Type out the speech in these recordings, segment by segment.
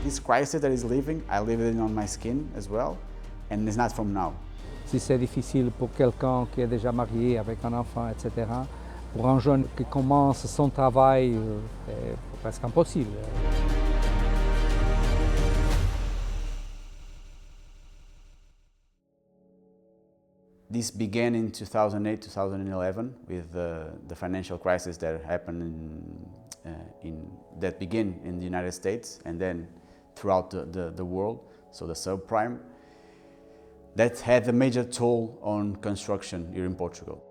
this crisis that is living, I live it on my skin as well, and it's not from now. Si c'est difficile pour quelqu'un qui est déjà marié avec un enfant, etc., pour un jeune qui commence son travail, c'est presque impossible. This began in 2008, 2011 with the financial crisis that happened that began in the United States and then throughout the world, so the subprime. That had a major toll on construction here in Portugal.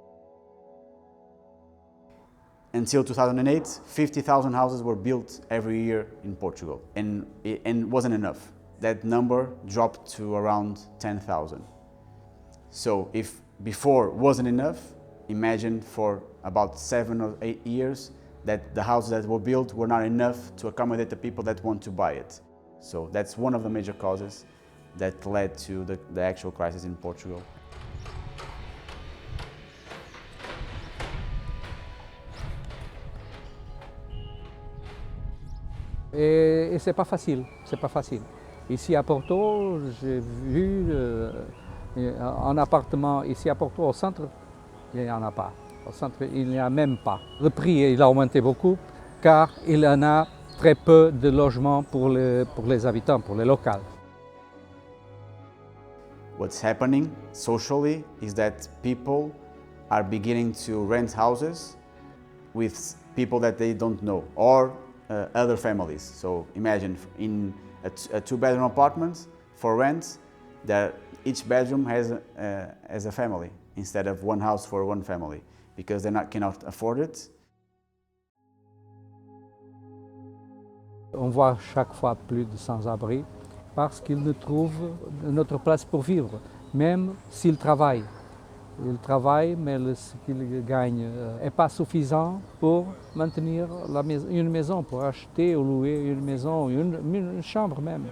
Until 2008, 50,000 houses were built every year in Portugal, and it wasn't enough. That number dropped to around 10,000. So if before wasn't enough, imagine for about 7 or 8 years that the houses that were built were not enough to accommodate the people that want to buy it. So that's one of the major causes that led to the actual crisis in Portugal. Et c'est pas facile, c'est pas facile. Ici à Porto, j'ai vu un appartement ici à Porto au centre, il n'y en a pas. Au centre, il n'y a même pas. Le prix il a augmenté beaucoup car il y en a très peu de logements pour les habitants, pour les locales. What's happening socially is that people are beginning to rent houses with people that they don't know or other families. So imagine in a two-bedroom apartment for rent, that each bedroom has a family instead of one house for one family because they cannot afford it. On voit chaque fois plus de sans-abri parce qu'ils ne trouvent notre place pour vivre, même s'ils travaillent. Ils travaillent, mais ce qu'ils gagnent n'est pas suffisant pour maintenir une maison, pour acheter ou louer une maison, une chambre même.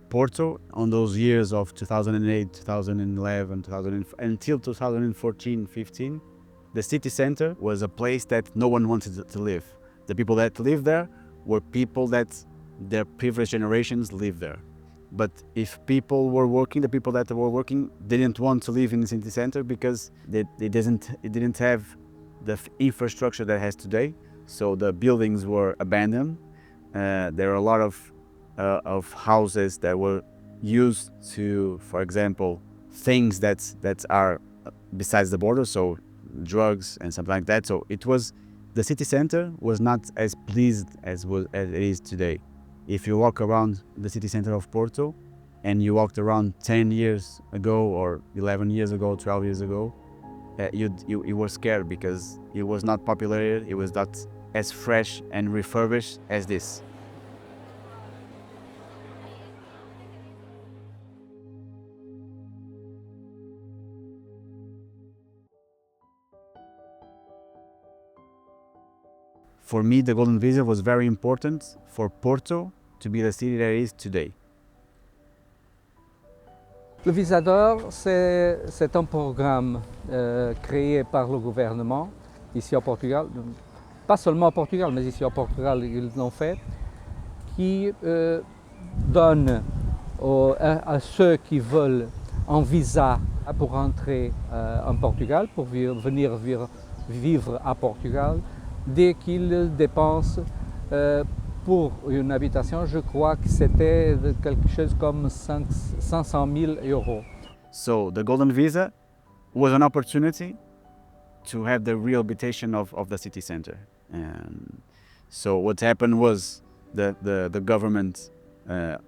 Porto, on those years of 2008, 2011, until 2014-15, the city center was a place that no one wanted to live. The people that lived there were people that their previous generations lived there. But if people were working, the people that were working didn't want to live in the city center because it didn't have the infrastructure that it has today. So the buildings were abandoned. There are a lot of houses that were used to, for example, things that are besides the border, so drugs and something like that. So the city center was not as pleased as it is today. If you walk around the city center of Porto and you walked around 10 years ago or 11 years ago, 12 years ago, you were scared because it was not populated, it was not as fresh and refurbished as this. For me, the Golden Visa was very important for Porto to be the city that it is today. Le Visa d'Or, c'est un programme créé par le gouvernement ici au Portugal, pas seulement au Portugal, mais ici au Portugal ils l'ont fait, qui donne à ceux qui veulent un visa pour entrer en Portugal, pour venir vivre à Portugal, dès qu'ils dépensent pour une habitation, je crois que c'était quelque chose comme 500 000 euros. So the Golden Visa was an opportunity to have the rehabilitation of the city center. And so what happened was the government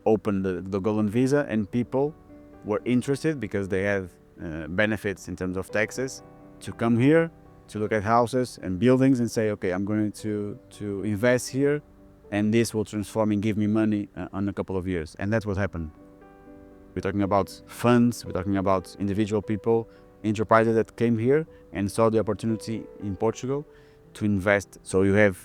opened the Golden Visa and people were interested because they have benefits in terms of taxes to come here to look at houses and buildings and say, okay, I'm going to invest here and this will transform and give me money on a couple of years. And that's what happened. We're talking about funds, we're talking about individual people, enterprises that came here and saw the opportunity in Portugal to invest. So you have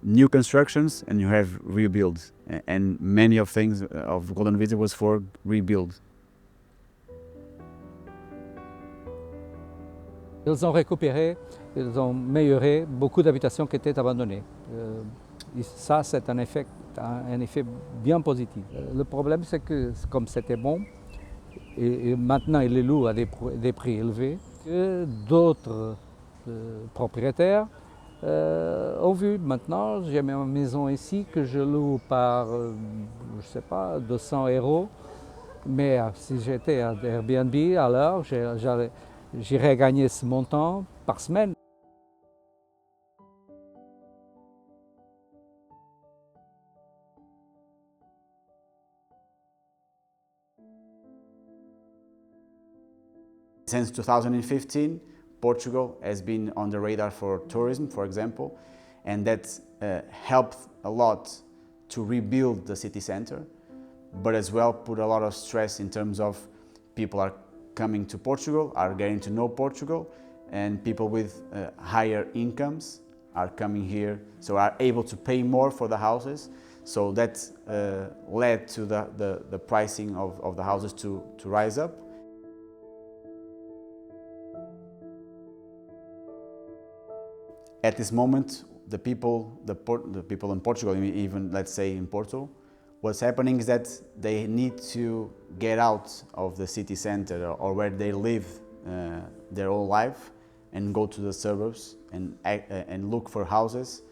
new constructions and you have rebuilds, and many of things of Golden Visa was for rebuild. Ils ont récupéré, ils ont amélioré beaucoup d'habitations qui étaient abandonnées. Ça, c'est un effet bien positif. Le problème, c'est que comme c'était bon, et maintenant ils les louent à des prix élevés, que d'autres propriétaires ont vu. Maintenant, j'ai ma maison ici que je loue par, je sais pas, 200 €. Mais si j'étais à Airbnb, alors j'irais gagner ce montant par semaine. Since 2015, Portugal has been on the radar for tourism, for example, and that helped a lot to rebuild the city center, but as well put a lot of stress in terms of people are coming to Portugal, are getting to know Portugal, and people with higher incomes are coming here, so are able to pay more for the houses. So that led to the pricing of the houses to rise up. At this moment, the people in Portugal, even let's say in Porto, what's happening is that they need to get out of the city center or where they live their whole life and go to the suburbs and look for houses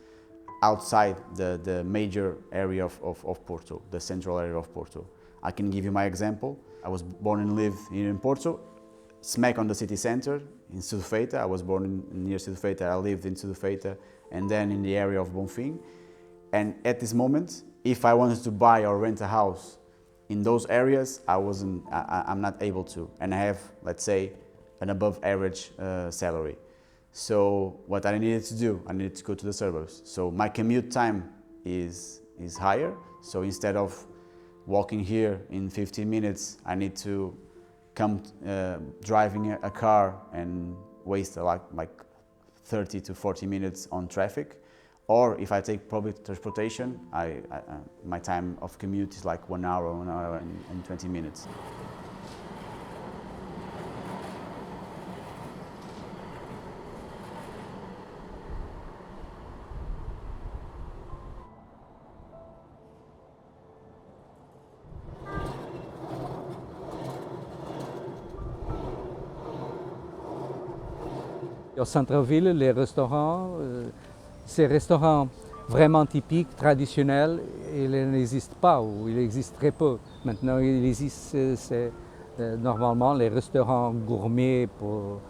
outside the major area of Porto, the central area of Porto. I can give you my example. I was born and lived here in Porto, smack on the city center in Sudofeita. I was born near Sudofeita. I lived in Sudofeita and then in the area of Bonfim. And at this moment, if I wanted to buy or rent a house in those areas, I'm not able to. And I have, let's say, an above average salary. So what I needed to do, I needed to go to the suburbs. So my commute time is higher. So instead of walking here in 15 minutes, I need to come driving a car and waste like 30 to 40 minutes on traffic. Or if I take public transportation, my time of commute is like 1 hour and 20 minutes. Au centre-ville, les restaurants, ces restaurants vraiment typiques, traditionnels, ils n'existent pas ou il existe très peu. Maintenant, il existe normalement les restaurants gourmets pour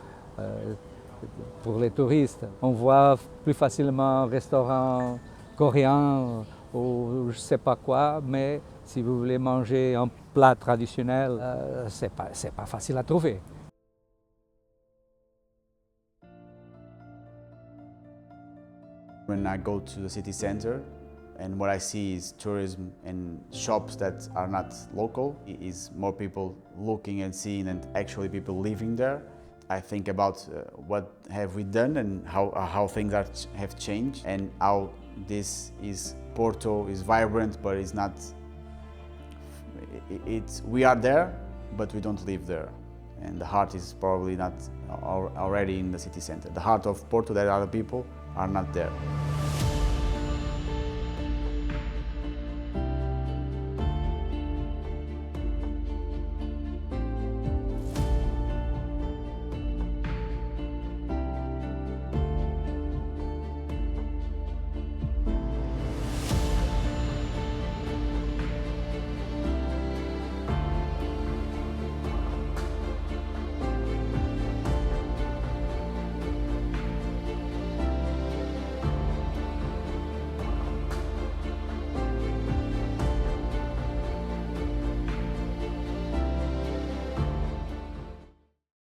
les touristes. On voit plus facilement un restaurant coréen ou je ne sais pas quoi, mais si vous voulez manger un plat traditionnel, c'est pas facile à trouver. When I go to the city center and what I see is tourism and shops that are not local, is more people looking and seeing and actually people living there. I think about what have we done and how things have changed and how Porto is vibrant, but it's not. We are there, but we don't live there, and the heart is probably not already in the city center. The heart of Porto, that other people are not there.